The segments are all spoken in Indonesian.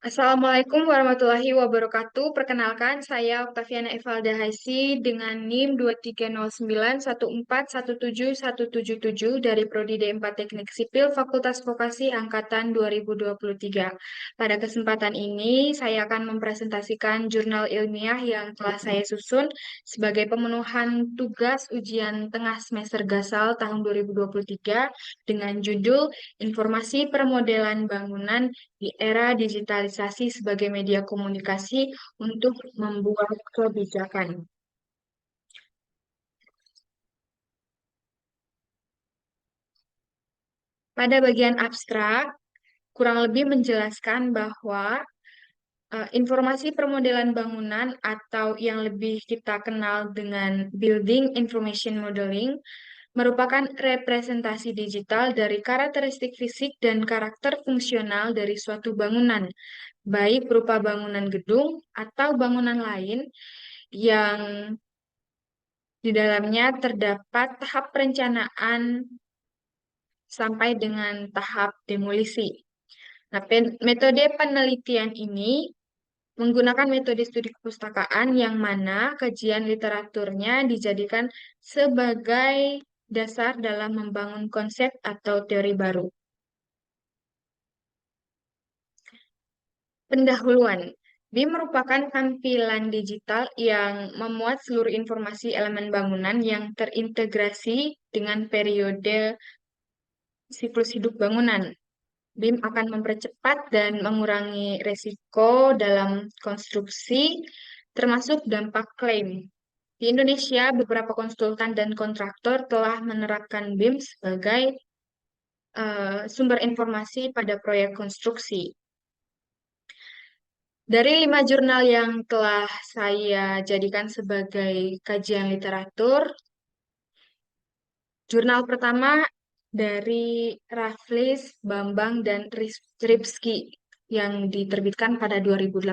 Assalamualaikum warahmatullahi wabarakatuh. Perkenalkan, saya Oktaviana Evalda Haisi dengan NIM 23091417177 dari Prodi D4 Teknik Sipil Fakultas Vokasi Angkatan 2023. Pada kesempatan ini, saya akan mempresentasikan jurnal ilmiah yang telah saya susun sebagai pemenuhan tugas ujian tengah semester Gasal tahun 2023 dengan judul Informasi Permodelan Bangunan di era digitalisasi sebagai media komunikasi untuk membuat kebijakan. Pada bagian abstrak, kurang lebih menjelaskan bahwa informasi permodelan bangunan atau yang lebih kita kenal dengan Building Information Modeling merupakan representasi digital dari karakteristik fisik dan karakter fungsional dari suatu bangunan, baik berupa bangunan gedung atau bangunan lain yang di dalamnya terdapat tahap perencanaan sampai dengan tahap demolisi. Nah, metode penelitian ini menggunakan metode studi kepustakaan yang mana kajian literaturnya dijadikan sebagai dasar dalam membangun konsep atau teori baru. Pendahuluan. BIM merupakan tampilan digital yang memuat seluruh informasi elemen bangunan yang terintegrasi dengan periode siklus hidup bangunan. BIM akan mempercepat dan mengurangi resiko dalam konstruksi, termasuk dampak klaim. Di Indonesia, beberapa konsultan dan kontraktor telah menerapkan BIM sebagai sumber informasi pada proyek konstruksi. Dari 5 jurnal yang telah saya jadikan sebagai kajian literatur, jurnal pertama dari Raffles, Bambang, dan Ripski yang diterbitkan pada 2018,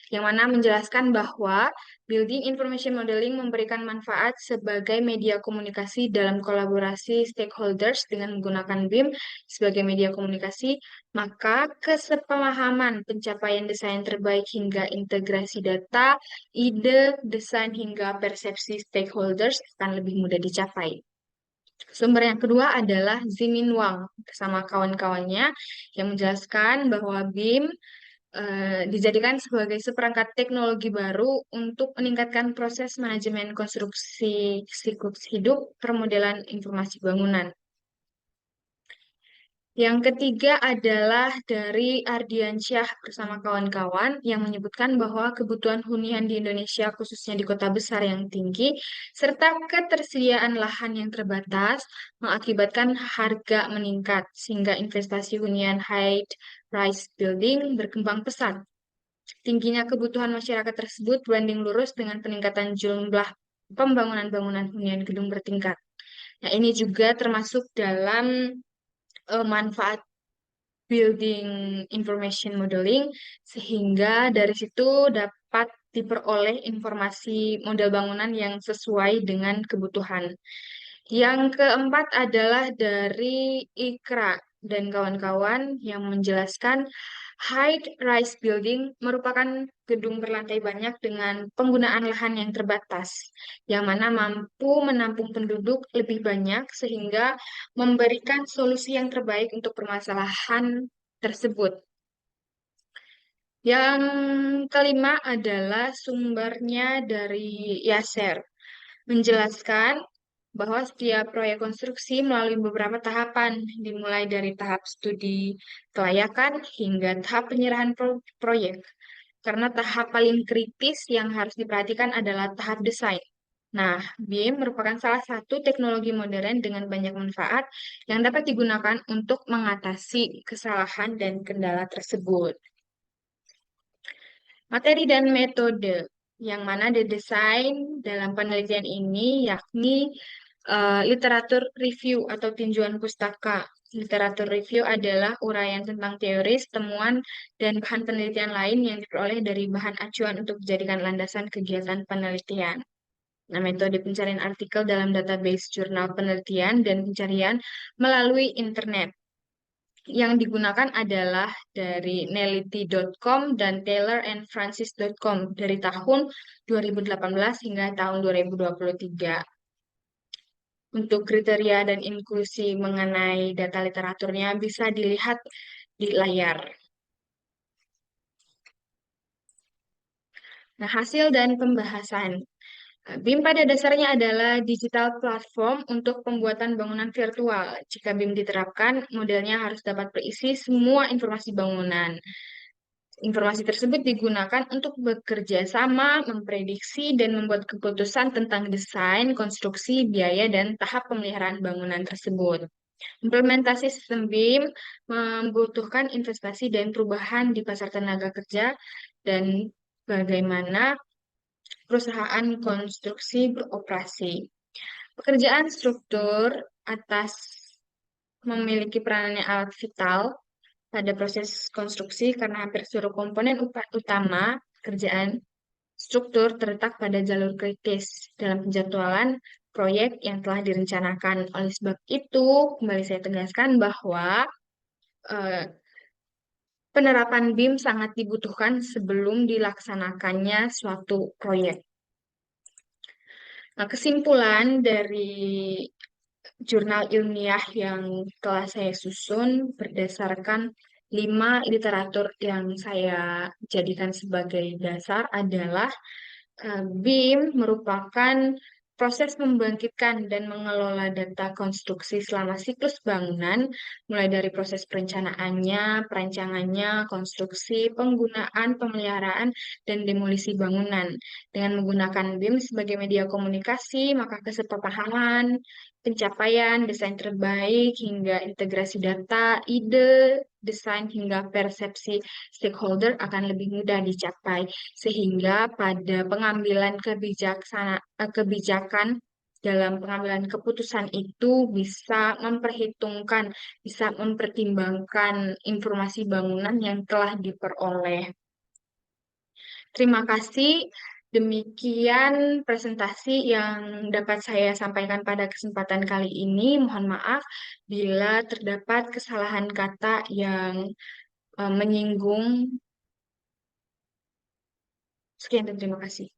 yang mana menjelaskan bahwa Building Information Modeling memberikan manfaat sebagai media komunikasi dalam kolaborasi stakeholders dengan menggunakan BIM sebagai media komunikasi, maka kesepemahaman pencapaian desain terbaik hingga integrasi data, ide, desain hingga persepsi stakeholders akan lebih mudah dicapai. Sumber yang kedua adalah Zimin Wang bersama kawan-kawannya yang menjelaskan bahwa BIM dijadikan sebagai seperangkat teknologi baru untuk meningkatkan proses manajemen konstruksi siklus hidup permodelan informasi bangunan. Yang ketiga adalah dari Ardiansyah bersama kawan-kawan yang menyebutkan bahwa kebutuhan hunian di Indonesia, khususnya di kota besar yang tinggi, serta ketersediaan lahan yang terbatas, mengakibatkan harga meningkat, sehingga investasi hunian high-rise building berkembang pesat. Tingginya kebutuhan masyarakat tersebut berbanding lurus dengan peningkatan jumlah pembangunan bangunan hunian gedung bertingkat. Nah, ini juga termasuk dalam manfaat building information modeling sehingga dari situ dapat diperoleh informasi model bangunan yang sesuai dengan kebutuhan. Yang keempat adalah dari Ikra dan kawan-kawan yang menjelaskan high-rise building merupakan gedung berlantai banyak dengan penggunaan lahan yang terbatas, yang mana mampu menampung penduduk lebih banyak sehingga memberikan solusi yang terbaik untuk permasalahan tersebut. Yang kelima adalah sumbernya dari Yaser, menjelaskan bahwa setiap proyek konstruksi melalui beberapa tahapan, dimulai dari tahap studi kelayakan hingga tahap penyerahan proyek. Karena tahap paling kritis yang harus diperhatikan adalah tahap desain. Nah, BIM merupakan salah satu teknologi modern dengan banyak manfaat yang dapat digunakan untuk mengatasi kesalahan dan kendala tersebut. Materi dan metode yang mana didesain dalam penelitian ini yakni literatur review atau tinjauan pustaka. Literatur review adalah uraian tentang teoris, temuan, dan bahan penelitian lain yang diperoleh dari bahan acuan untuk dijadikan landasan kegiatan penelitian. Nah, metode pencarian artikel dalam database jurnal penelitian dan pencarian melalui internet. Yang digunakan adalah dari Nelity.com dan Taylor and Francis.com dari tahun 2018 hingga tahun 2023. Untuk kriteria dan inklusi mengenai data literaturnya bisa dilihat di layar. Nah, hasil dan pembahasan. BIM pada dasarnya adalah digital platform untuk pembuatan bangunan virtual. Jika BIM diterapkan, modelnya harus dapat berisi semua informasi bangunan. Informasi tersebut digunakan untuk bekerja sama, memprediksi, dan membuat keputusan tentang desain, konstruksi, biaya, dan tahap pemeliharaan bangunan tersebut. Implementasi sistem BIM membutuhkan investasi dan perubahan di pasar tenaga kerja dan bagaimana perusahaan konstruksi beroperasi. Pekerjaan struktur atas memiliki peranan yang alat vital pada proses konstruksi karena hampir seluruh komponen utama kerjaan struktur terletak pada jalur kritis dalam penjadwalan proyek yang telah direncanakan. Oleh sebab itu, kembali saya tegaskan bahwa eh, penerapan BIM sangat dibutuhkan sebelum dilaksanakannya suatu proyek. Nah, kesimpulan dari jurnal ilmiah yang telah saya susun berdasarkan 5 literatur yang saya jadikan sebagai dasar adalah BIM merupakan proses membangkitkan dan mengelola data konstruksi selama siklus bangunan, mulai dari proses perencanaannya, perancangannya, konstruksi, penggunaan, pemeliharaan, dan demolisi bangunan. Dengan menggunakan BIM sebagai media komunikasi, maka kesepahaman, pencapaian, desain terbaik, hingga integrasi data, ide, desain, hingga persepsi stakeholder akan lebih mudah dicapai sehingga pada pengambilan kebijakan dalam pengambilan keputusan itu bisa memperhitungkan, bisa mempertimbangkan informasi bangunan yang telah diperoleh. Terima kasih. Demikian presentasi yang dapat saya sampaikan pada kesempatan kali ini. Mohon maaf bila terdapat kesalahan kata yang menyinggung. Sekian dan terima kasih.